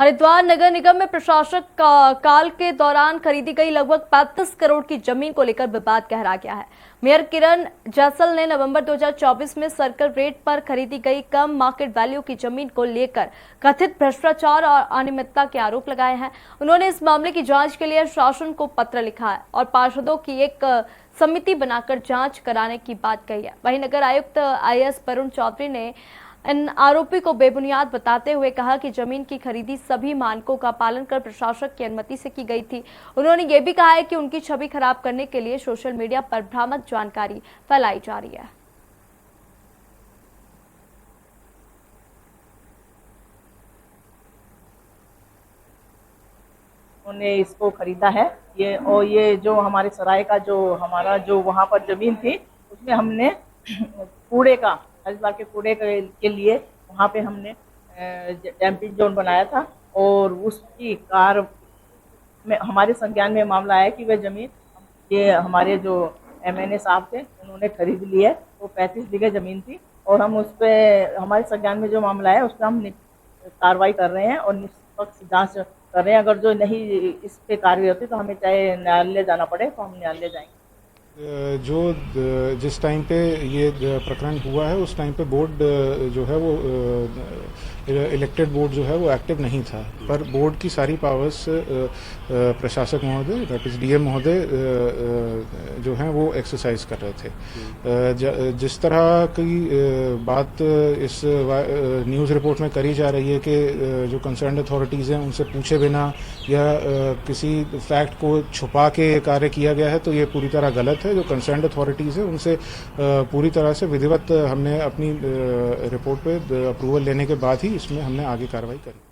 हरिद्वार नगर निगम में प्रशासक काल के दौरान खरीदी गई लगभग 35 करोड़ की जमीन को लेकर विवाद गहरा गया है। मेयर किरण जैसल ने नवंबर 2024 में सर्कल रेट पर खरीदी गई कम मार्केट वैल्यू की जमीन को लेकर कथित भ्रष्टाचार और अनियमितता के आरोप लगाए हैं। उन्होंने इस मामले की जांच के लिए शासन को पत्र लिखा है और पार्षदों की एक समिति बनाकर जांच कराने की बात कही है। वहीं नगर आयुक्त IAS वरुण चौधरी ने इन आरोपी को बेबुनियाद बताते हुए कहा कि जमीन की खरीदी सभी मानकों का पालन कर प्रशासक की अनुमति से की गई थी। उन्होंने ये भी कहा है कि उनकी छवि खराब करने के लिए सोशल मीडिया पर भ्रामक जानकारी फैलाई जा रही है। उन्होंने इसको खरीदा है ये जो हमारे सराय का जो हमारा जो वहाँ पर जमीन थी उसमें हमने कूड़े का हरिद्वार के कूड़े के लिए वहाँ पे हमने डैम्पिंग जोन बनाया था और उसकी कार में हमारे संज्ञान में मामला आया कि वह जमीन ये हमारे जो MNA साहब थे उन्होंने खरीद ली है। वो 35 बीघे जमीन थी और हम उस पर हमारे संज्ञान में जो मामला है उस पर हम कार्रवाई कर रहे हैं और निष्पक्ष जांच कर रहे हैं। अगर जो नहीं इस पे कार्रवाई होती तो हमें चाहे न्यायालय जाना पड़े तो हम न्यायालय जाएंगे। जिस टाइम पे ये प्रकरण हुआ है उस टाइम पे बोर्ड जो है वो इलेक्टेड बोर्ड जो है वो एक्टिव नहीं था, पर बोर्ड की सारी पावर्स प्रशासक महोदय दैट इज DM महोदय जो हैं वो एक्सरसाइज कर रहे थे। जिस तरह की बात इस न्यूज़ रिपोर्ट में करी जा रही है कि जो कंसर्न्ड अथॉरिटीज़ हैं उनसे पूछे बिना या किसी फैक्ट को छुपा के कार्य किया गया है, तो ये पूरी तरह गलत है। जो कंसर्न्ड अथॉरिटीज़ है उनसे पूरी तरह से विधिवत हमने अपनी रिपोर्ट पे अप्रूवल लेने के बाद ही इसमें हमने आगे कार्रवाई करी।